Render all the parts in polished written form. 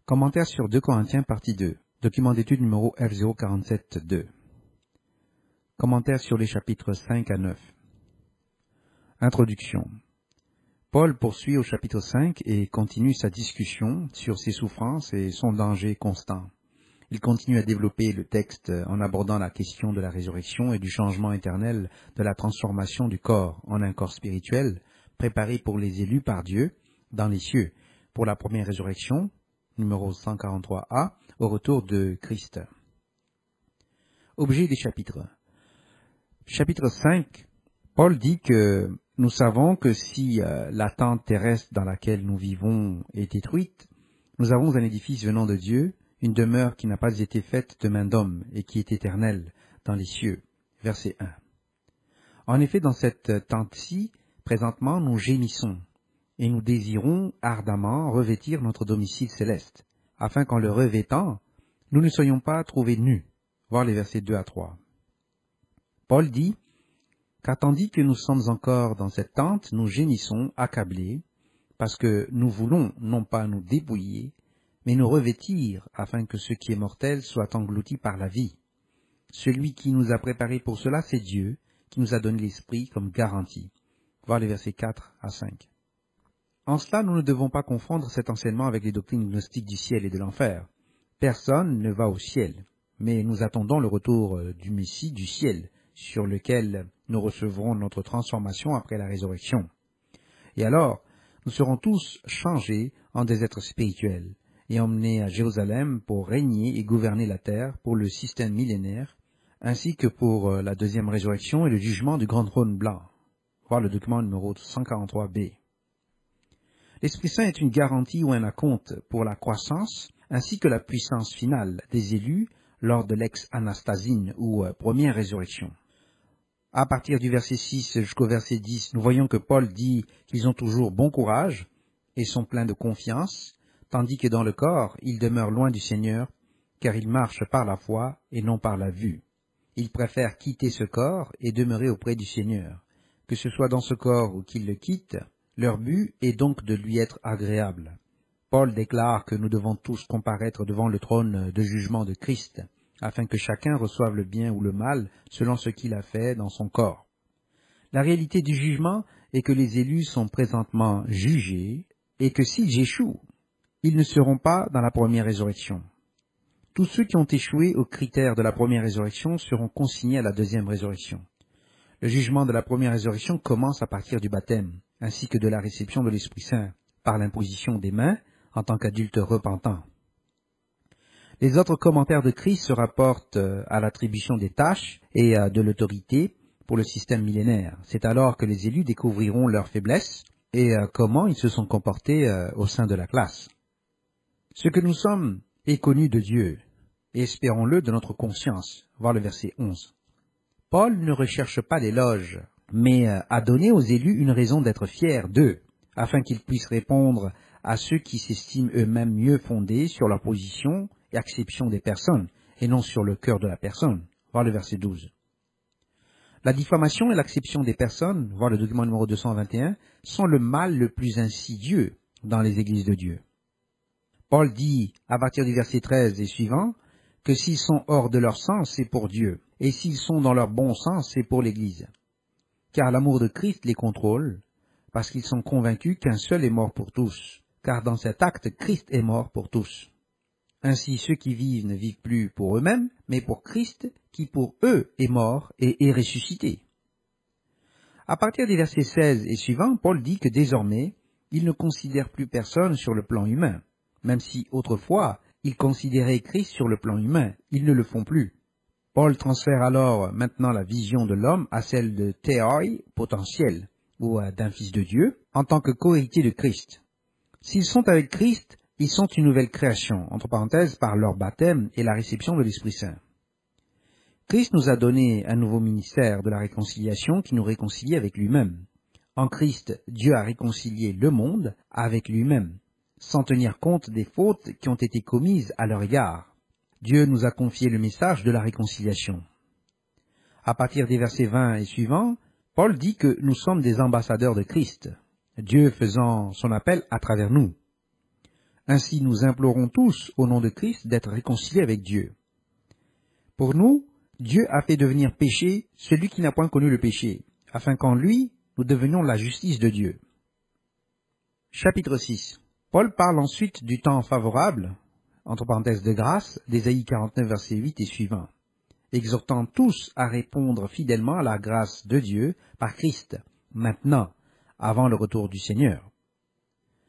Commentaire sur 2 Corinthiens, partie 2. Document d'étude numéro F047-2. Commentaire sur les chapitres 5 à 9. Introduction. Paul poursuit au chapitre 5 et continue sa discussion sur ses souffrances et son danger constant. Il continue à développer le texte en abordant la question de la résurrection et du changement éternel de la transformation du corps en un corps spirituel, préparé pour les élus par Dieu dans les cieux, pour la première résurrection, numéro 143a, au retour de Christ. Objet des chapitres. Chapitre 5, Paul dit que nous savons que si la tente terrestre dans laquelle nous vivons est détruite, nous avons un édifice venant de Dieu, une demeure qui n'a pas été faite de main d'homme et qui est éternelle dans les cieux. Verset 1. En effet, dans cette tente-ci, présentement, nous gémissons et nous désirons ardemment revêtir notre domicile céleste, afin qu'en le revêtant, nous ne soyons pas trouvés nus. Voir les versets 2 à 3. Paul dit car tandis que nous sommes encore dans cette tente, nous gémissons, accablés, parce que nous voulons non pas nous dépouiller, mais nous revêtir, afin que ce qui est mortel soit englouti par la vie. Celui qui nous a préparés pour cela, c'est Dieu, qui nous a donné l'Esprit comme garantie. Voir les versets 4 à 5. En cela, nous ne devons pas confondre cet enseignement avec les doctrines gnostiques du ciel et de l'enfer. Personne ne va au ciel, mais nous attendons le retour du Messie du ciel, sur lequel nous recevrons notre transformation après la résurrection. Et alors, nous serons tous changés en des êtres spirituels et emmenés à Jérusalem pour régner et gouverner la terre pour le système millénaire, ainsi que pour la deuxième résurrection et le jugement du grand trône blanc. Voir le document numéro 143b. L'Esprit Saint est une garantie ou un acompte pour la croissance, ainsi que la puissance finale des élus lors de l'ex-anastasine ou première résurrection. À partir du verset 6 jusqu'au verset 10, nous voyons que Paul dit qu'ils ont toujours bon courage et sont pleins de confiance, tandis que dans le corps, ils demeurent loin du Seigneur, car ils marchent par la foi et non par la vue. Ils préfèrent quitter ce corps et demeurer auprès du Seigneur. Que ce soit dans ce corps ou qu'ils le quittent, leur but est donc de lui être agréable. Paul déclare que nous devons tous comparaître devant le trône de jugement de Christ, afin que chacun reçoive le bien ou le mal selon ce qu'il a fait dans son corps. La réalité du jugement est que les élus sont présentement jugés et que s'ils échouent, ils ne seront pas dans la première résurrection. Tous ceux qui ont échoué aux critères de la première résurrection seront consignés à la deuxième résurrection. Le jugement de la première résurrection commence à partir du baptême, ainsi que de la réception de l'Esprit Saint, par l'imposition des mains en tant qu'adultes repentants. Les autres commentaires de Christ se rapportent à l'attribution des tâches et de l'autorité pour le système millénaire. C'est alors que les élus découvriront leurs faiblesses et comment ils se sont comportés au sein de la classe. Ce que nous sommes est connu de Dieu, et espérons-le de notre conscience. Voir le verset 11. Paul ne recherche pas l'éloge, mais a donné aux élus une raison d'être fiers d'eux, afin qu'ils puissent répondre à ceux qui s'estiment eux-mêmes mieux fondés sur leur position et acception des personnes, et non sur le cœur de la personne. Voir le verset 12. La diffamation et l'acception des personnes, voir le document numéro 221, sont le mal le plus insidieux dans les églises de Dieu. Paul dit, à partir du verset 13 et suivant, que s'ils sont hors de leur sens, c'est pour Dieu, et s'ils sont dans leur bon sens, c'est pour l'Église. Car l'amour de Christ les contrôle, parce qu'ils sont convaincus qu'un seul est mort pour tous, car dans cet acte, Christ est mort pour tous. Ainsi, ceux qui vivent ne vivent plus pour eux-mêmes, mais pour Christ, qui pour eux est mort et est ressuscité. À partir des versets 16 et suivants, Paul dit que désormais, il ne considère plus personne sur le plan humain, même si autrefois, ils considéraient Christ sur le plan humain, ils ne le font plus. Paul transfère alors maintenant la vision de l'homme à celle de théoi potentiel, ou d'un fils de Dieu, en tant que cohéritier de Christ. S'ils sont avec Christ, ils sont une nouvelle création, entre parenthèses, par leur baptême et la réception de l'Esprit Saint. Christ nous a donné un nouveau ministère de la réconciliation qui nous réconcilie avec lui-même. En Christ, Dieu a réconcilié le monde avec lui-même, sans tenir compte des fautes qui ont été commises à leur égard. Dieu nous a confié le message de la réconciliation. À partir des versets 20 et suivants, Paul dit que nous sommes des ambassadeurs de Christ, Dieu faisant son appel à travers nous. Ainsi nous implorons tous, au nom de Christ, d'être réconciliés avec Dieu. Pour nous, Dieu a fait devenir péché celui qui n'a point connu le péché, afin qu'en lui, nous devenions la justice de Dieu. Chapitre 6. Paul parle ensuite du temps favorable, entre parenthèses de grâce, d'Ésaïe 49, verset 8 et suivant, exhortant tous à répondre fidèlement à la grâce de Dieu par Christ, maintenant, avant le retour du Seigneur.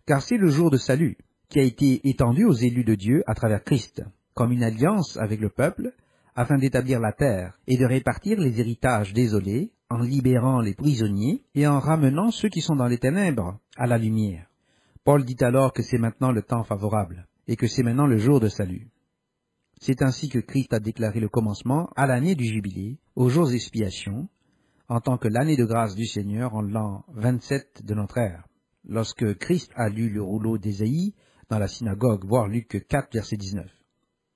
Car c'est le jour de salut qui a été étendu aux élus de Dieu à travers Christ, comme une alliance avec le peuple, afin d'établir la terre et de répartir les héritages désolés, en libérant les prisonniers et en ramenant ceux qui sont dans les ténèbres à la lumière. Paul dit alors que c'est maintenant le temps favorable, et que c'est maintenant le jour de salut. C'est ainsi que Christ a déclaré le commencement à l'année du jubilé, aux jours d'expiation, en tant que l'année de grâce du Seigneur en l'an 27 de notre ère. Lorsque Christ a lu le rouleau d'Ésaïe dans la synagogue, voir Luc 4, verset 19.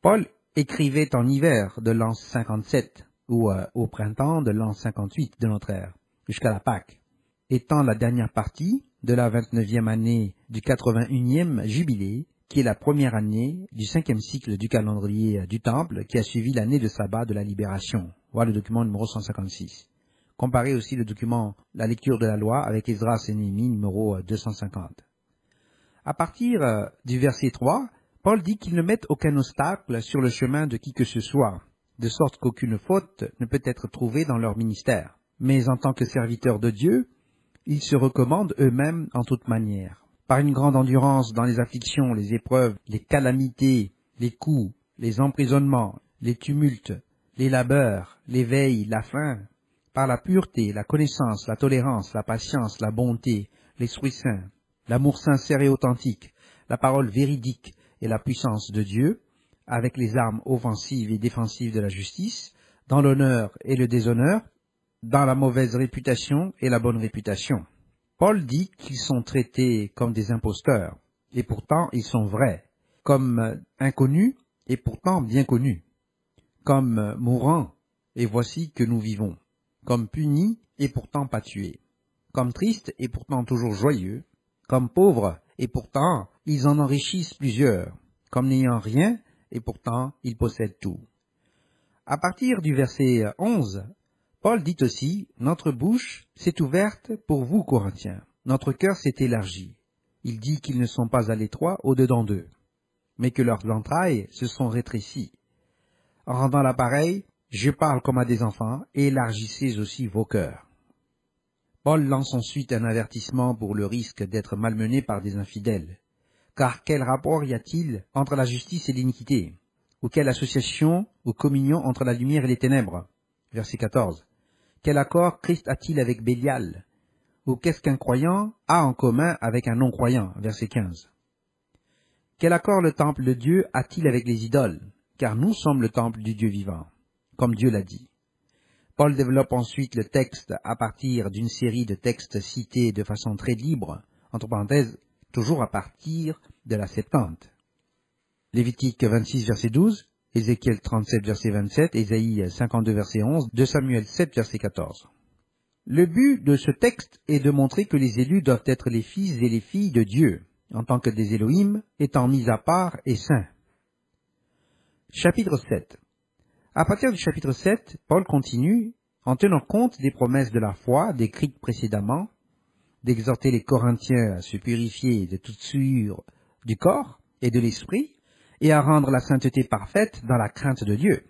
Paul écrivait en hiver de l'an 57 ou au printemps de l'an 58 de notre ère, jusqu'à la Pâque, étant la dernière partie de la 29e année du 81e jubilé, qui est la première année du 5e cycle du calendrier du Temple, qui a suivi l'année de sabbat de la libération. Voilà le document numéro 156. Comparez aussi le document La lecture de la loi avec Esdras et Néhémie numéro 250. À partir du verset 3, Paul dit qu'ils ne mettent aucun obstacle sur le chemin de qui que ce soit, de sorte qu'aucune faute ne peut être trouvée dans leur ministère. Mais en tant que serviteurs de Dieu, ils se recommandent eux-mêmes en toute manière. Par une grande endurance dans les afflictions, les épreuves, les calamités, les coups, les emprisonnements, les tumultes, les labeurs, les veilles, la faim, par la pureté, la connaissance, la tolérance, la patience, la bonté, l'esprit saint, l'amour sincère et authentique, la parole véridique et la puissance de Dieu, avec les armes offensives et défensives de la justice, dans l'honneur et le déshonneur, dans la mauvaise réputation et la bonne réputation. Paul dit qu'ils sont traités comme des imposteurs, et pourtant ils sont vrais, comme inconnus et pourtant bien connus, comme mourants, et voici que nous vivons, comme punis et pourtant pas tués, comme tristes et pourtant toujours joyeux, comme pauvres et pourtant ils en enrichissent plusieurs, comme n'ayant rien et pourtant ils possèdent tout. À partir du verset 11, Paul dit aussi, « Notre bouche s'est ouverte pour vous, Corinthiens. Notre cœur s'est élargi. » Il dit qu'ils ne sont pas à l'étroit au-dedans d'eux, mais que leurs entrailles se sont rétrécies. En rendant l'appareil, je parle comme à des enfants, et élargissez aussi vos cœurs. Paul lance ensuite un avertissement pour le risque d'être malmené par des infidèles. Car quel rapport y a-t-il entre la justice et l'iniquité? Ou quelle association ou communion entre la lumière et les ténèbres? Verset 14. Quel accord Christ a-t-il avec Bélial? Ou qu'est-ce qu'un croyant a en commun avec un non-croyant? Verset 15. Quel accord le temple de Dieu a-t-il avec les idoles? Car nous sommes le temple du Dieu vivant, comme Dieu l'a dit. Paul développe ensuite le texte à partir d'une série de textes cités de façon très libre, entre parenthèses, toujours à partir de la Septante. Lévitique 26, verset 12, Ézéchiel 37, verset 27, Ésaïe 52, verset 11, 2 Samuel 7, verset 14. Le but de ce texte est de montrer que les élus doivent être les fils et les filles de Dieu, en tant que des Élohim, étant mis à part et saints. Chapitre 7. À partir du chapitre 7, Paul continue, en tenant compte des promesses de la foi décrites précédemment, d'exhorter les Corinthiens à se purifier de toute souillure du corps et de l'esprit, et à rendre la sainteté parfaite dans la crainte de Dieu.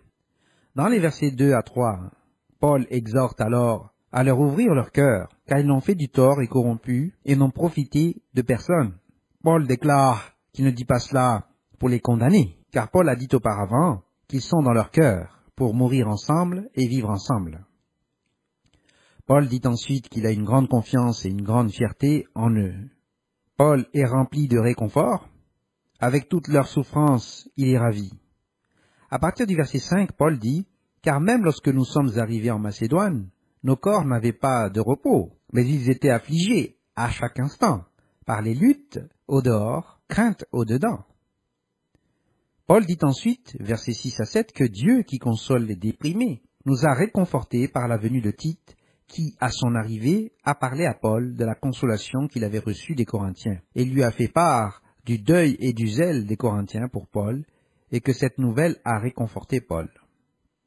Dans les versets 2 à 3, Paul exhorte alors à leur ouvrir leur cœur, car ils n'ont fait du tort et corrompus, et n'ont profité de personne. Paul déclare qu'il ne dit pas cela pour les condamner, car Paul a dit auparavant qu'ils sont dans leur cœur, pour mourir ensemble et vivre ensemble. Paul dit ensuite qu'il a une grande confiance et une grande fierté en eux. Paul est rempli de réconfort. Avec toute leur souffrance, il est ravi. À partir du verset 5, Paul dit, « Car même lorsque nous sommes arrivés en Macédoine, nos corps n'avaient pas de repos, mais ils étaient affligés à chaque instant, par les luttes au dehors, crainte au dedans. » Paul dit ensuite, versets 6 à 7, que Dieu, qui console les déprimés, nous a réconfortés par la venue de Tite, qui, à son arrivée, a parlé à Paul de la consolation qu'il avait reçue des Corinthiens, et lui a fait part du deuil et du zèle des Corinthiens pour Paul, et que cette nouvelle a réconforté Paul.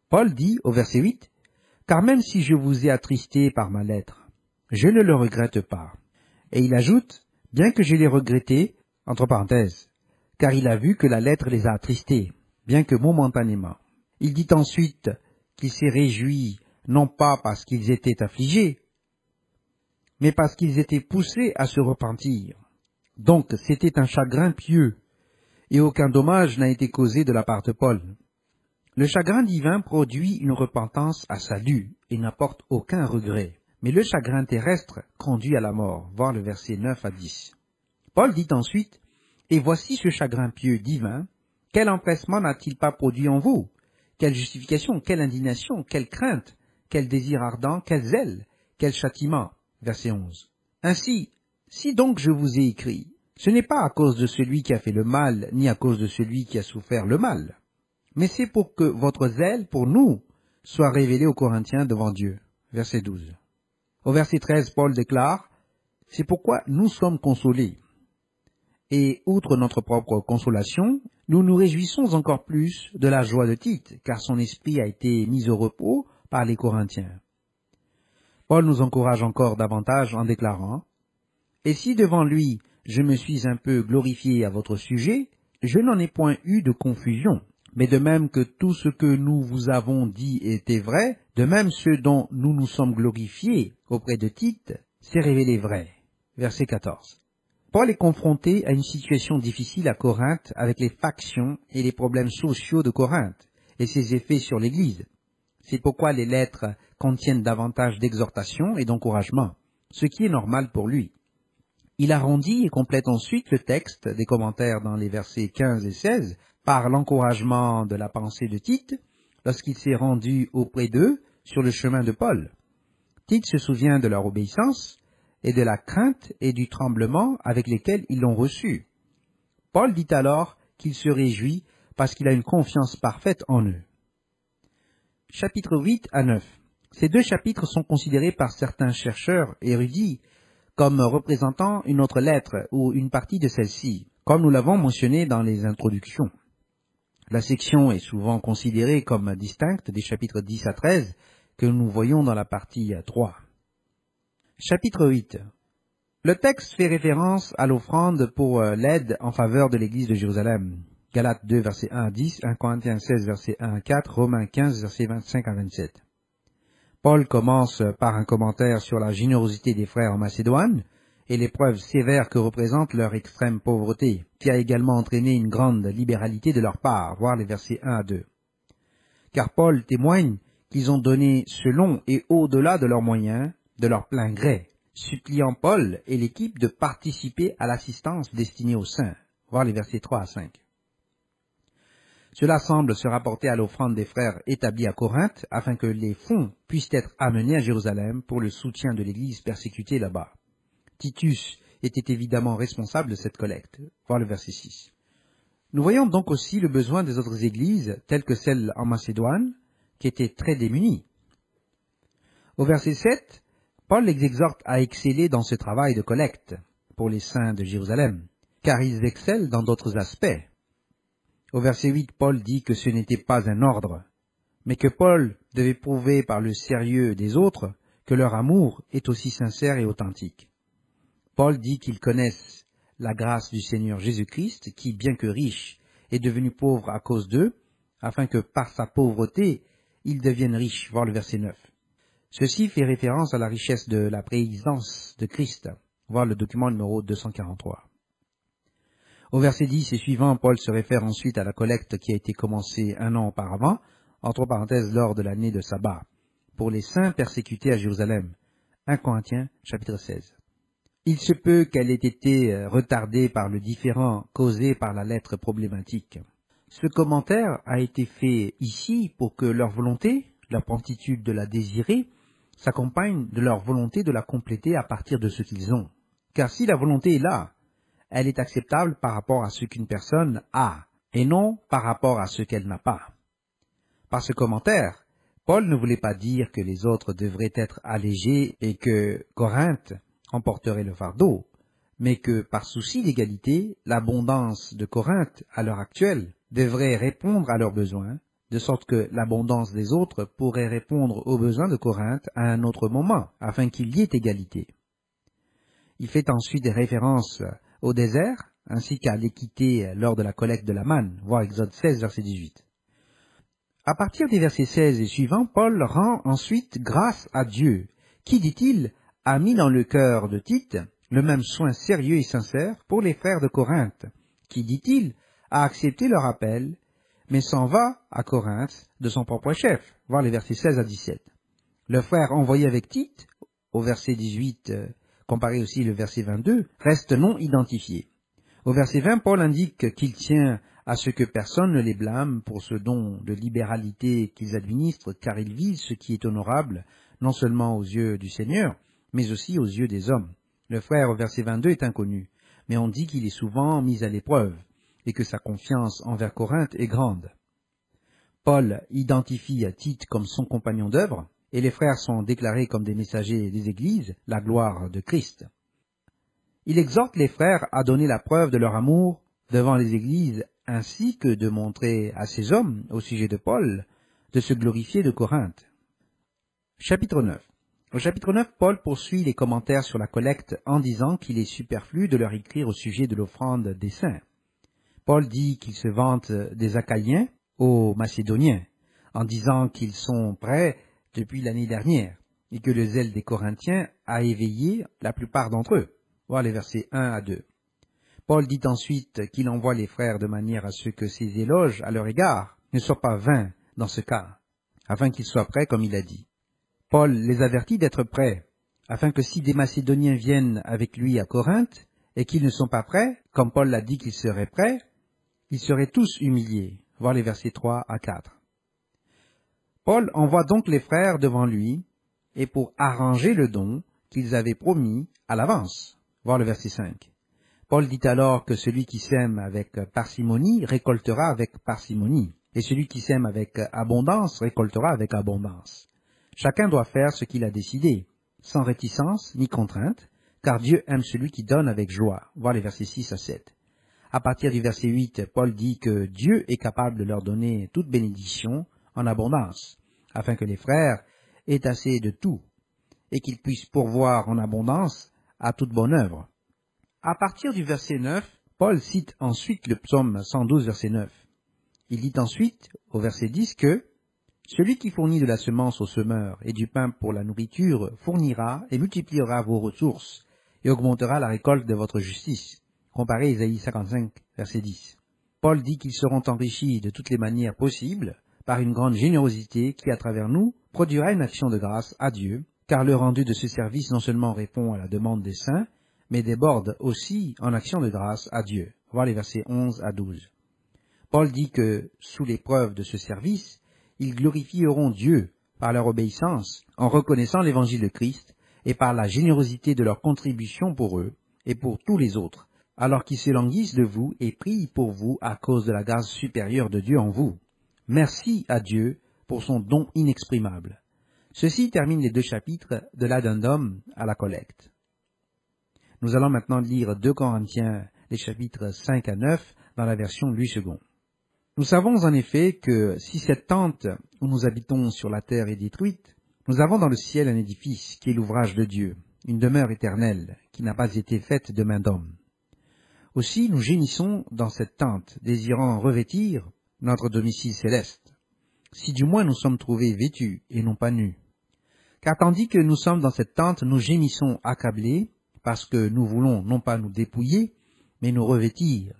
Paul dit au verset 8, « Car même si je vous ai attristé par ma lettre, je ne le regrette pas. » Et il ajoute, « Bien que je l'ai regretté, entre parenthèses, car il a vu que la lettre les a attristés, bien que momentanément. » Il dit ensuite qu'il s'est réjoui, non pas parce qu'ils étaient affligés, mais parce qu'ils étaient poussés à se repentir. Donc c'était un chagrin pieux, et aucun dommage n'a été causé de la part de Paul. Le chagrin divin produit une repentance à salut et n'apporte aucun regret. Mais le chagrin terrestre conduit à la mort, voir le verset 9 à 10. Paul dit ensuite, « Et voici ce chagrin pieux divin, quel empressement n'a-t-il pas produit en vous? Quelle justification, quelle indignation, quelle crainte, quel désir ardent, quel zèle, quel châtiment. » Verset 11. Ainsi, si donc je vous ai écrit, ce n'est pas à cause de celui qui a fait le mal, ni à cause de celui qui a souffert le mal, mais c'est pour que votre zèle pour nous soit révélé aux Corinthiens devant Dieu. Verset 12. Au verset 13, Paul déclare, « C'est pourquoi nous sommes consolés. Et outre notre propre consolation, nous nous réjouissons encore plus de la joie de Tite, car son esprit a été mis au repos par les Corinthiens. » Paul nous encourage encore davantage en déclarant, « Et si devant lui je me suis un peu glorifié à votre sujet, je n'en ai point eu de confusion. Mais de même que tout ce que nous vous avons dit était vrai, de même ce dont nous nous sommes glorifiés auprès de Tite s'est révélé vrai. » Verset 14. Paul est confronté à une situation difficile à Corinthe avec les factions et les problèmes sociaux de Corinthe et ses effets sur l'Église. C'est pourquoi les lettres contiennent davantage d'exhortation et d'encouragement, ce qui est normal pour lui. Il arrondit et complète ensuite le texte des commentaires dans les versets 15 et 16 par l'encouragement de la pensée de Tite lorsqu'il s'est rendu auprès d'eux sur le chemin de Paul. Tite se souvient de leur obéissance et de la crainte et du tremblement avec lesquels ils l'ont reçu. Paul dit alors qu'il se réjouit parce qu'il a une confiance parfaite en eux. Chapitres 8 à 9. Ces deux chapitres sont considérés par certains chercheurs érudits comme représentant une autre lettre ou une partie de celle-ci, comme nous l'avons mentionné dans les introductions. La section est souvent considérée comme distincte des chapitres 10 à 13 que nous voyons dans la partie 3. Chapitre 8. Le texte fait référence à l'offrande pour l'aide en faveur de l'Église de Jérusalem. Galates 2, versets 1 à 10, 1 Corinthiens 16, versets 1 à 4, Romains 15, versets 25 à 27. Paul commence par un commentaire sur la générosité des frères en Macédoine et l'épreuve sévère que représente leur extrême pauvreté, qui a également entraîné une grande libéralité de leur part, voir les versets 1 à 2. Car Paul témoigne qu'ils ont donné selon et au-delà de leurs moyens, de leur plein gré, suppliant Paul et l'équipe de participer à l'assistance destinée aux saints, voir les versets 3 à 5. Cela semble se rapporter à l'offrande des frères établis à Corinthe, afin que les fonds puissent être amenés à Jérusalem pour le soutien de l'Église persécutée là-bas. Titus était évidemment responsable de cette collecte, voir le verset 6. Nous voyons donc aussi le besoin des autres églises, telles que celle en Macédoine, qui étaient très démunies. Au verset 7, Paul les exhorte à exceller dans ce travail de collecte pour les saints de Jérusalem, car ils excellent dans d'autres aspects. Au verset 8, Paul dit que ce n'était pas un ordre, mais que Paul devait prouver par le sérieux des autres que leur amour est aussi sincère et authentique. Paul dit qu'ils connaissent la grâce du Seigneur Jésus-Christ, qui, bien que riche, est devenu pauvre à cause d'eux, afin que par sa pauvreté, ils deviennent riches, voir le verset 9. Ceci fait référence à la richesse de la préexistence de Christ, voir le document numéro 243. Au verset 10 et suivant, Paul se réfère ensuite à la collecte qui a été commencée un an auparavant, entre parenthèses lors de l'année de sabbat, pour les saints persécutés à Jérusalem. 1 Corinthiens, chapitre 16. Il se peut qu'elle ait été retardée par le différend causé par la lettre problématique. Ce commentaire a été fait ici pour que leur volonté, leur promptitude de la désirer, s'accompagne de leur volonté de la compléter à partir de ce qu'ils ont. Car si la volonté est là, elle est acceptable par rapport à ce qu'une personne a, et non par rapport à ce qu'elle n'a pas. Par ce commentaire, Paul ne voulait pas dire que les autres devraient être allégés et que Corinthe emporterait le fardeau, mais que par souci d'égalité, l'abondance de Corinthe à l'heure actuelle devrait répondre à leurs besoins, de sorte que l'abondance des autres pourrait répondre aux besoins de Corinthe à un autre moment, afin qu'il y ait égalité. Il fait ensuite des références au désert, ainsi qu'à l'équité lors de la collecte de la manne, voir Exode 16, verset 18. À partir des versets 16 et suivants, Paul rend ensuite grâce à Dieu, qui, dit-il, a mis dans le cœur de Tite le même soin sérieux et sincère pour les frères de Corinthe, qui, dit-il, a accepté leur appel, mais s'en va à Corinthe de son propre chef, voir les versets 16 à 17. Le frère envoyé avec Tite, au verset 18, comparé aussi le verset 22, reste non identifié. Au verset 20, Paul indique qu'il tient à ce que personne ne les blâme pour ce don de libéralité qu'ils administrent, car ils visent ce qui est honorable, non seulement aux yeux du Seigneur, mais aussi aux yeux des hommes. Le frère, au verset 22, est inconnu, mais on dit qu'il est souvent mis à l'épreuve, et que sa confiance envers Corinthe est grande. Paul identifie Tite comme son compagnon d'œuvre, et les frères sont déclarés comme des messagers des églises, la gloire de Christ. Il exhorte les frères à donner la preuve de leur amour devant les églises, ainsi que de montrer à ces hommes, au sujet de Paul, de se glorifier de Corinthe. Chapitre 9. Au chapitre 9, Paul poursuit les commentaires sur la collecte en disant qu'il est superflu de leur écrire au sujet de l'offrande des saints. Paul dit qu'il se vante des Achaïens aux Macédoniens, en disant qu'ils sont prêts depuis l'année dernière, et que le zèle des Corinthiens a éveillé la plupart d'entre eux. Voir les versets 1 à 2. Paul dit ensuite qu'il envoie les frères de manière à ce que ces éloges à leur égard ne soient pas vains dans ce cas, afin qu'ils soient prêts comme il a dit. Paul les avertit d'être prêts, afin que si des Macédoniens viennent avec lui à Corinthe, et qu'ils ne sont pas prêts, comme Paul l'a dit qu'ils seraient prêts, ils seraient tous humiliés. Voir les versets 3 à 4. Paul envoie donc les frères devant lui, et pour arranger le don qu'ils avaient promis à l'avance. Voir le verset 5. Paul dit alors que celui qui sème avec parcimonie récoltera avec parcimonie, et celui qui sème avec abondance récoltera avec abondance. Chacun doit faire ce qu'il a décidé, sans réticence ni contrainte, car Dieu aime celui qui donne avec joie. Voir les versets 6 à 7. À partir du verset 8, Paul dit que Dieu est capable de leur donner toute bénédiction en abondance, afin que les frères aient assez de tout, et qu'ils puissent pourvoir en abondance à toute bonne œuvre. À partir du verset 9, Paul cite ensuite le psaume 112, verset 9. Il dit ensuite, au verset 10, que « Celui qui fournit de la semence au semeur et du pain pour la nourriture fournira et multipliera vos ressources et augmentera la récolte de votre justice. » Comparé Isaïe 55, verset 10. Paul dit qu'ils seront enrichis de toutes les manières possibles par une grande générosité qui, à travers nous, produira une action de grâce à Dieu, car le rendu de ce service non seulement répond à la demande des saints, mais déborde aussi en action de grâce à Dieu. Voir les versets 11 à 12. Paul dit que, sous l'épreuve de ce service, ils glorifieront Dieu par leur obéissance, en reconnaissant l'évangile de Christ, et par la générosité de leur contribution pour eux et pour tous les autres, alors qu'ils se languissent de vous et prient pour vous à cause de la grâce supérieure de Dieu en vous. Merci à Dieu pour son don inexprimable. Ceci termine les 2 chapitres de l'addendum à la collecte. Nous allons maintenant lire 2 Corinthiens, les chapitres 5 à 9, dans la version Louis II. Nous savons en effet que si cette tente où nous habitons sur la terre est détruite, nous avons dans le ciel un édifice qui est l'ouvrage de Dieu, une demeure éternelle qui n'a pas été faite de main d'homme. Aussi nous gémissons dans cette tente, désirant revêtir notre domicile céleste, si du moins nous sommes trouvés vêtus et non pas nus. Car tandis que nous sommes dans cette tente, nous gémissons accablés, parce que nous voulons non pas nous dépouiller, mais nous revêtir,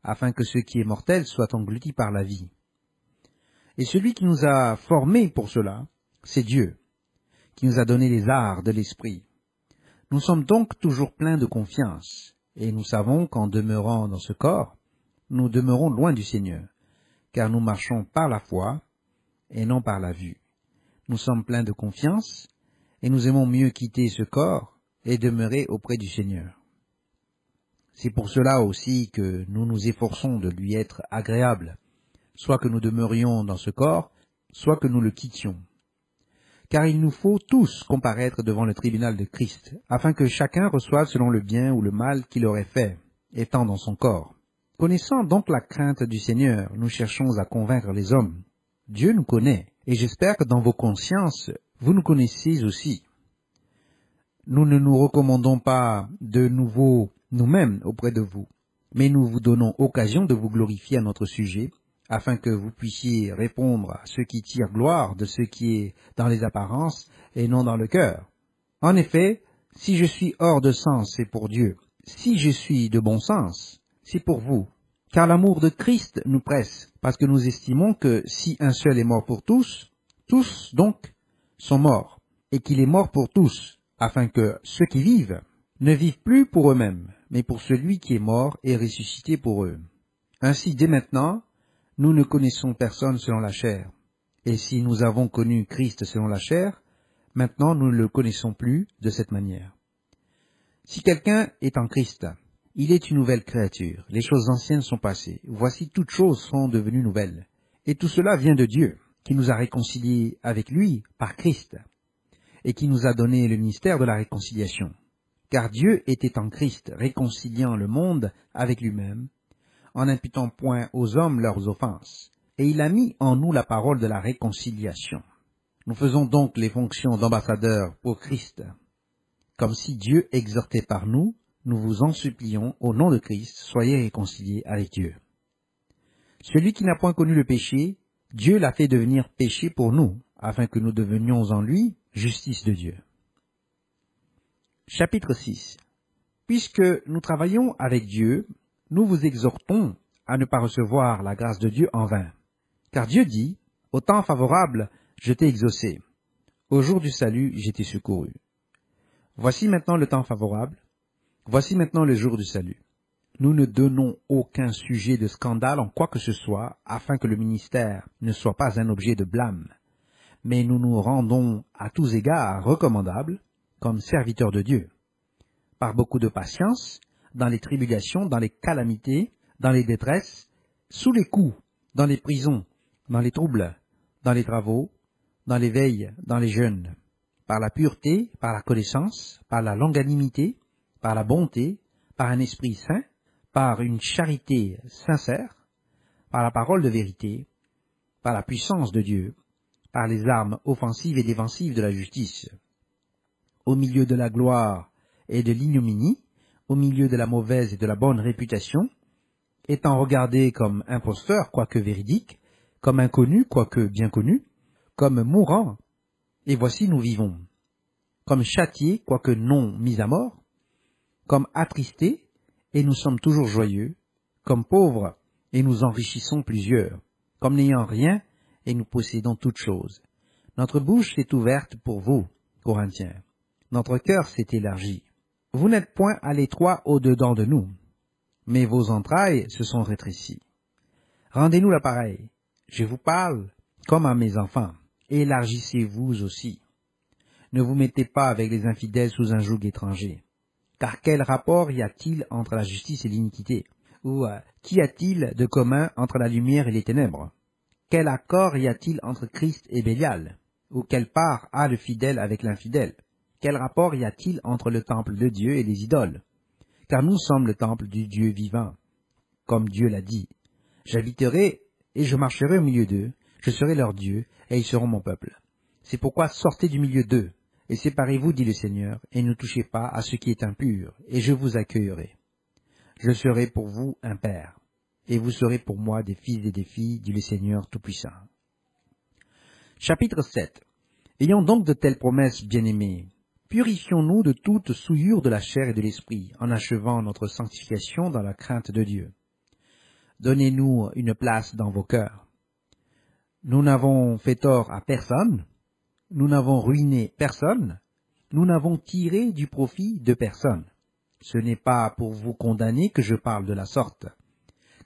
afin que ce qui est mortel soit englouti par la vie. Et celui qui nous a formés pour cela, c'est Dieu, qui nous a donné les arts de l'esprit. Nous sommes donc toujours pleins de confiance, et nous savons qu'en demeurant dans ce corps, nous demeurons loin du Seigneur, car nous marchons par la foi et non par la vue. Nous sommes pleins de confiance, et nous aimons mieux quitter ce corps et demeurer auprès du Seigneur. C'est pour cela aussi que nous nous efforçons de lui être agréables, soit que nous demeurions dans ce corps, soit que nous le quittions. car il nous faut tous comparaître devant le tribunal de Christ, afin que chacun reçoive selon le bien ou le mal qu'il aurait fait, étant dans son corps. Connaissant donc la crainte du Seigneur, nous cherchons à convaincre les hommes. Dieu nous connaît, et j'espère que dans vos consciences, vous nous connaissez aussi. Nous ne nous recommandons pas de nouveau nous-mêmes auprès de vous, mais nous vous donnons occasion de vous glorifier à notre sujet, afin que vous puissiez répondre à ceux qui tirent gloire de ce qui est dans les apparences et non dans le cœur. En effet, si je suis hors de sens, c'est pour Dieu. Si je suis de bon sens, c'est pour vous. Car l'amour de Christ nous presse, parce que nous estimons que si un seul est mort pour tous, tous donc sont morts, et qu'il est mort pour tous, afin que ceux qui vivent ne vivent plus pour eux-mêmes, mais pour celui qui est mort et ressuscité pour eux. Ainsi, dès maintenant, nous ne connaissons personne selon la chair. Et si nous avons connu Christ selon la chair, maintenant nous ne le connaissons plus de cette manière. Si quelqu'un est en Christ, il est une nouvelle créature. Les choses anciennes sont passées. Voici toutes choses sont devenues nouvelles. Et tout cela vient de Dieu, qui nous a réconciliés avec lui par Christ, et qui nous a donné le ministère de la réconciliation. Car Dieu était en Christ, réconciliant le monde avec lui-même, en n'imputant point aux hommes leurs offenses. Et il a mis en nous la parole de la réconciliation. Nous faisons donc les fonctions d'ambassadeurs pour Christ. Comme si Dieu exhortait par nous, nous vous en supplions, au nom de Christ, soyez réconciliés avec Dieu. Celui qui n'a point connu le péché, Dieu l'a fait devenir péché pour nous, afin que nous devenions en lui justice de Dieu. Chapitre 6. Puisque nous travaillons avec Dieu, nous vous exhortons à ne pas recevoir la grâce de Dieu en vain. Car Dieu dit, « Au temps favorable, je t'ai exaucé. Au jour du salut, je t'ai secouru. » Voici maintenant le temps favorable. Voici maintenant le jour du salut. Nous ne donnons aucun sujet de scandale en quoi que ce soit, afin que le ministère ne soit pas un objet de blâme. Mais nous nous rendons à tous égards recommandables, comme serviteurs de Dieu, par beaucoup de patience, dans les tribulations, dans les calamités, dans les détresses, sous les coups, dans les prisons, dans les troubles, dans les travaux, dans les veilles, dans les jeûnes, par la pureté, par la connaissance, par la longanimité, par la bonté, par un esprit saint, par une charité sincère, par la parole de vérité, par la puissance de Dieu, par les armes offensives et défensives de la justice, au milieu de la gloire et de l'ignominie, au milieu de la mauvaise et de la bonne réputation, étant regardé comme imposteur, quoique véridique, comme inconnu, quoique bien connu, comme mourant, et voici nous vivons, comme châtiés, quoique non mis à mort, comme attristés, et nous sommes toujours joyeux, comme pauvres, et nous enrichissons plusieurs, comme n'ayant rien, et nous possédons toutes choses. Notre bouche s'est ouverte pour vous, Corinthiens. Notre cœur s'est élargi. Vous n'êtes point à l'étroit au-dedans de nous, mais vos entrailles se sont rétrécies. Rendez-nous l'appareil. Je vous parle comme à mes enfants. Élargissez-vous aussi. Ne vous mettez pas avec les infidèles sous un joug étranger. Car quel rapport y a-t-il entre la justice et l'iniquité? Ou qu'y a-t-il de commun entre la lumière et les ténèbres? Quel accord y a-t-il entre Christ et Bélial? Ou quelle part a le fidèle avec l'infidèle? Quel rapport y a-t-il entre le temple de Dieu et les idoles? Car nous sommes le temple du Dieu vivant, comme Dieu l'a dit. J'habiterai et je marcherai au milieu d'eux, je serai leur Dieu, et ils seront mon peuple. C'est pourquoi sortez du milieu d'eux, et séparez-vous, dit le Seigneur, et ne touchez pas à ce qui est impur, et je vous accueillerai. Je serai pour vous un père, et vous serez pour moi des fils et des filles, dit le Seigneur Tout-Puissant. Chapitre 7. Ayons donc de telles promesses, bien-aimés. Purifions-nous de toute souillure de la chair et de l'esprit, en achevant notre sanctification dans la crainte de Dieu. Donnez-nous une place dans vos cœurs. Nous n'avons fait tort à personne, nous n'avons ruiné personne, nous n'avons tiré du profit de personne. Ce n'est pas pour vous condamner que je parle de la sorte,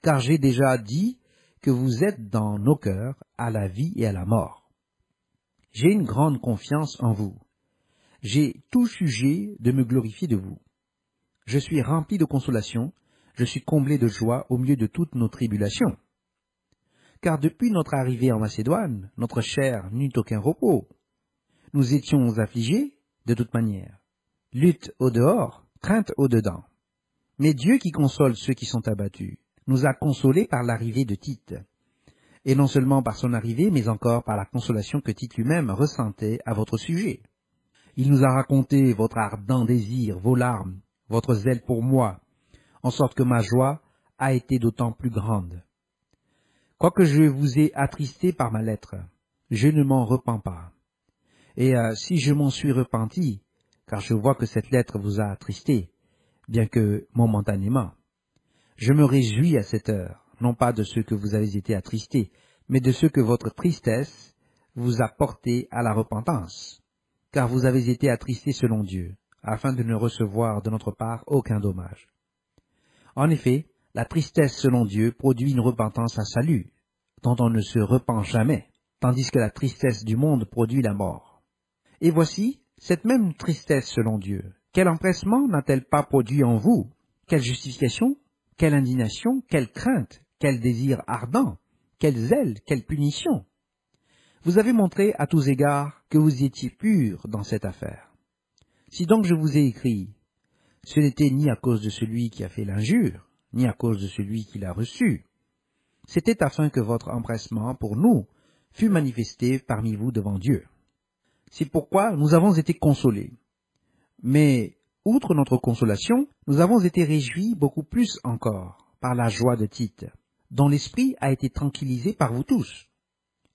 car j'ai déjà dit que vous êtes dans nos cœurs à la vie et à la mort. J'ai une grande confiance en vous. J'ai tout sujet de me glorifier de vous. Je suis rempli de consolation, je suis comblé de joie au milieu de toutes nos tribulations. Car depuis notre arrivée en Macédoine, notre chair n'eut aucun repos. Nous étions affligés de toute manière. Lutte au dehors, crainte au dedans. Mais Dieu qui console ceux qui sont abattus, nous a consolés par l'arrivée de Tite. Et non seulement par son arrivée, mais encore par la consolation que Tite lui-même ressentait à votre sujet. Il nous a raconté votre ardent désir, vos larmes, votre zèle pour moi, en sorte que ma joie a été d'autant plus grande. Quoique je vous ai attristé par ma lettre, je ne m'en repens pas. Et si je m'en suis repenti, car je vois que cette lettre vous a attristé, bien que momentanément, je me réjouis à cette heure, non pas de ce que vous avez été attristés, mais de ce que votre tristesse vous a porté à la repentance, car vous avez été attristés selon Dieu, afin de ne recevoir de notre part aucun dommage. En effet, la tristesse selon Dieu produit une repentance à salut, dont on ne se repent jamais, tandis que la tristesse du monde produit la mort. Et voici, cette même tristesse selon Dieu, quel empressement n'a-t-elle pas produit en vous? Quelle justification? Quelle indignation? Quelle crainte? Quel désir ardent? Quel zèle? Quelle punition? Vous avez montré à tous égards que vous étiez purs dans cette affaire. Si donc je vous ai écrit, ce n'était ni à cause de celui qui a fait l'injure, ni à cause de celui qui l'a reçu. C'était afin que votre empressement pour nous fût manifesté parmi vous devant Dieu. C'est pourquoi nous avons été consolés. Mais, outre notre consolation, nous avons été réjouis beaucoup plus encore par la joie de Tite, dont l'esprit a été tranquillisé par vous tous.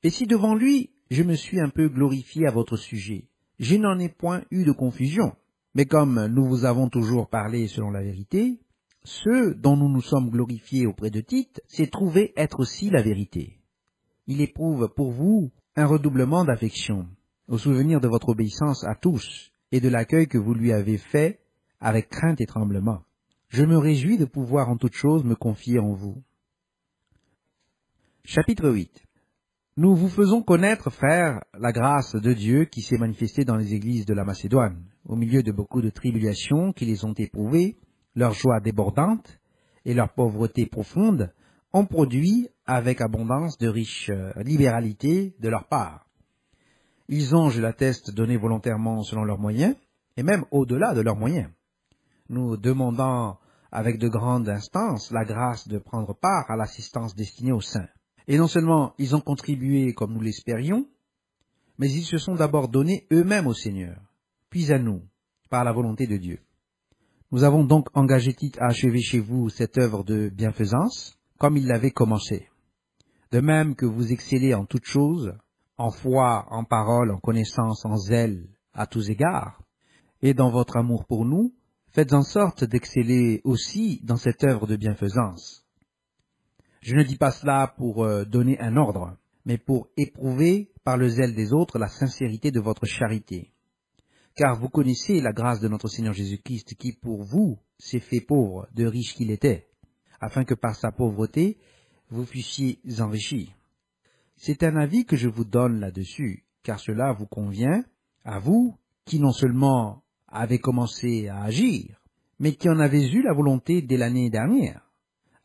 Et si devant lui, je me suis un peu glorifié à votre sujet, je n'en ai point eu de confusion. Mais comme nous vous avons toujours parlé selon la vérité, ceux dont nous nous sommes glorifiés auprès de Tite s'est trouvé être aussi la vérité. Il éprouve pour vous un redoublement d'affection, au souvenir de votre obéissance à tous et de l'accueil que vous lui avez fait avec crainte et tremblement. Je me réjouis de pouvoir en toute chose me confier en vous. Chapitre 8. Nous vous faisons connaître, frères, la grâce de Dieu qui s'est manifestée dans les églises de la Macédoine, au milieu de beaucoup de tribulations qui les ont éprouvées, leur joie débordante et leur pauvreté profonde ont produit avec abondance de riches libéralités de leur part. Ils ont, je l'atteste, donné volontairement selon leurs moyens, et même au-delà de leurs moyens, nous demandant avec de grandes instances la grâce de prendre part à l'assistance destinée aux saints. Et non seulement ils ont contribué comme nous l'espérions, mais ils se sont d'abord donnés eux-mêmes au Seigneur, puis à nous, par la volonté de Dieu. Nous avons donc engagé Tite à achever chez vous cette œuvre de bienfaisance, comme il l'avait commencé. De même que vous excellez en toutes choses, en foi, en parole, en connaissance, en zèle, à tous égards, et dans votre amour pour nous, faites en sorte d'exceller aussi dans cette œuvre de bienfaisance. Je ne dis pas cela pour donner un ordre, mais pour éprouver par le zèle des autres la sincérité de votre charité. Car vous connaissez la grâce de notre Seigneur Jésus-Christ qui, pour vous, s'est fait pauvre, de riche qu'il était, afin que par sa pauvreté, vous fussiez enrichis. C'est un avis que je vous donne là-dessus, car cela vous convient, à vous, qui non seulement avez commencé à agir, mais qui en avez eu la volonté dès l'année dernière.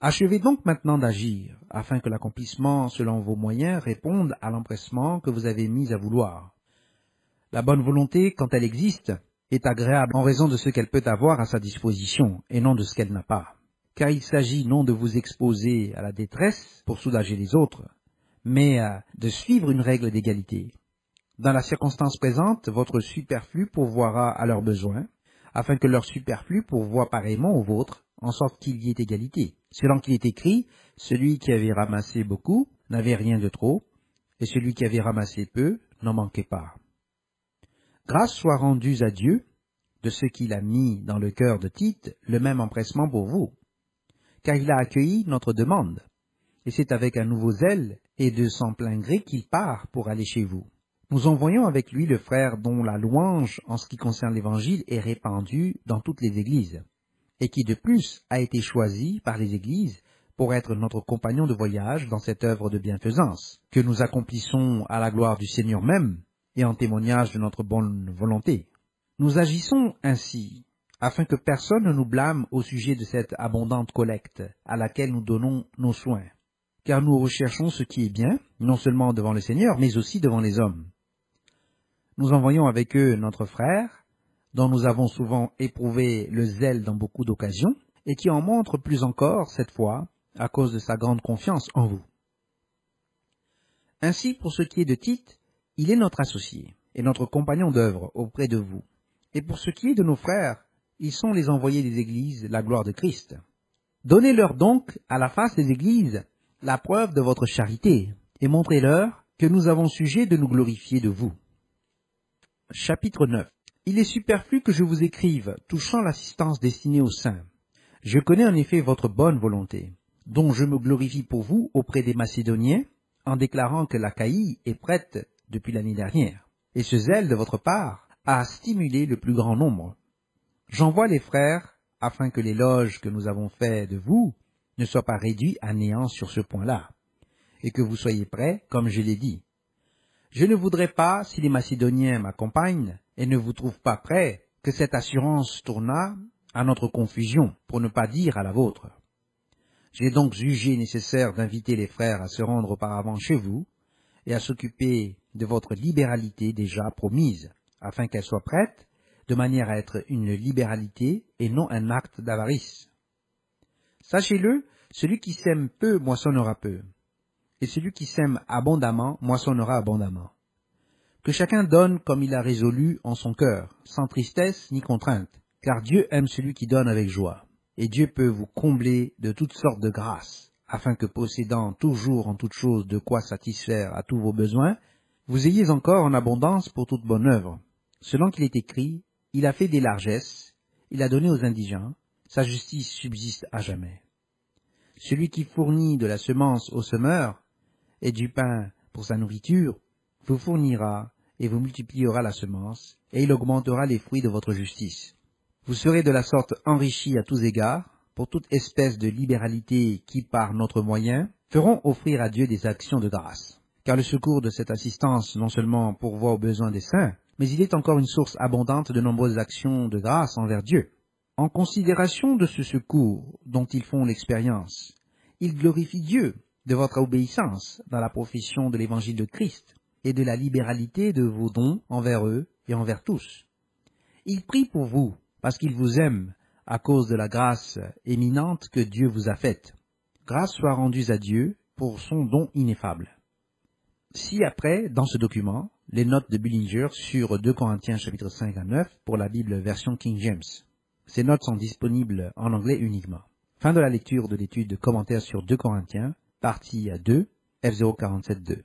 Achevez donc maintenant d'agir, afin que l'accomplissement selon vos moyens réponde à l'empressement que vous avez mis à vouloir. La bonne volonté, quand elle existe, est agréable en raison de ce qu'elle peut avoir à sa disposition, et non de ce qu'elle n'a pas. Car il s'agit non de vous exposer à la détresse pour soulager les autres, mais de suivre une règle d'égalité. Dans la circonstance présente, votre superflu pourvoira à leurs besoins, afin que leur superflu pourvoie pareillement au vôtre, en sorte qu'il y ait égalité. Selon qu'il est écrit, celui qui avait ramassé beaucoup n'avait rien de trop, et celui qui avait ramassé peu n'en manquait pas. Grâce soit rendue à Dieu, de ce qu'il a mis dans le cœur de Tite le même empressement pour vous, car il a accueilli notre demande, et c'est avec un nouveau zèle et de son plein gré qu'il part pour aller chez vous. Nous envoyons avec lui le frère dont la louange en ce qui concerne l'Évangile est répandue dans toutes les églises, et qui de plus a été choisi par les églises pour être notre compagnon de voyage dans cette œuvre de bienfaisance, que nous accomplissons à la gloire du Seigneur même, et en témoignage de notre bonne volonté. Nous agissons ainsi, afin que personne ne nous blâme au sujet de cette abondante collecte à laquelle nous donnons nos soins, car nous recherchons ce qui est bien, non seulement devant le Seigneur, mais aussi devant les hommes. Nous envoyons avec eux notre frère, dont nous avons souvent éprouvé le zèle dans beaucoup d'occasions, et qui en montre plus encore cette fois à cause de sa grande confiance en vous. Ainsi, pour ce qui est de Tite, il est notre associé et notre compagnon d'œuvre auprès de vous. Et pour ce qui est de nos frères, ils sont les envoyés des églises, la gloire de Christ. Donnez-leur donc, à la face des églises, la preuve de votre charité, et montrez-leur que nous avons sujet de nous glorifier de vous. Chapitre 9. Il est superflu que je vous écrive, touchant l'assistance destinée aux saints. Je connais en effet votre bonne volonté, dont je me glorifie pour vous auprès des Macédoniens, en déclarant que l'Achaïe est prête depuis l'année dernière. Et ce zèle de votre part a stimulé le plus grand nombre. J'envoie les frères, afin que l'éloge que nous avons fait de vous ne soit pas réduit à néant sur ce point-là, et que vous soyez prêts, comme je l'ai dit. Je ne voudrais pas, si les Macédoniens m'accompagnent et ne vous trouvent pas prêts, que cette assurance tournât à notre confusion, pour ne pas dire à la vôtre. J'ai donc jugé nécessaire d'inviter les frères à se rendre auparavant chez vous, et à s'occuper de votre libéralité déjà promise, afin qu'elle soit prête, de manière à être une libéralité et non un acte d'avarice. Sachez-le, celui qui sème peu moissonnera peu, et celui qui sème abondamment moissonnera abondamment. Que chacun donne comme il a résolu en son cœur, sans tristesse ni contrainte, car Dieu aime celui qui donne avec joie, et Dieu peut vous combler de toutes sortes de grâces, afin que possédant toujours en toutes choses de quoi satisfaire à tous vos besoins, vous ayez encore en abondance pour toute bonne œuvre. Selon qu'il est écrit, il a fait des largesses, il a donné aux indigents, sa justice subsiste à jamais. Celui qui fournit de la semence au semeur et du pain pour sa nourriture, vous fournira et vous multipliera la semence, et il augmentera les fruits de votre justice. Vous serez de la sorte enrichis à tous égards, pour toute espèce de libéralité qui, par notre moyen, feront offrir à Dieu des actions de grâce. Car le secours de cette assistance non seulement pourvoit aux besoins des saints, mais il est encore une source abondante de nombreuses actions de grâce envers Dieu. En considération de ce secours dont ils font l'expérience, ils glorifient Dieu de votre obéissance dans la profession de l'évangile de Christ et de la libéralité de vos dons envers eux et envers tous. Ils prient pour vous parce qu'ils vous aiment à cause de la grâce éminente que Dieu vous a faite. Grâce soit rendue à Dieu pour son don ineffable. Si après, dans ce document, les notes de Bullinger sur 2 Corinthiens chapitre 5 à 9 pour la Bible version King James. Ces notes sont disponibles en anglais uniquement. Fin de la lecture de l'étude de commentaires sur 2 Corinthiens, partie 2, F047.2.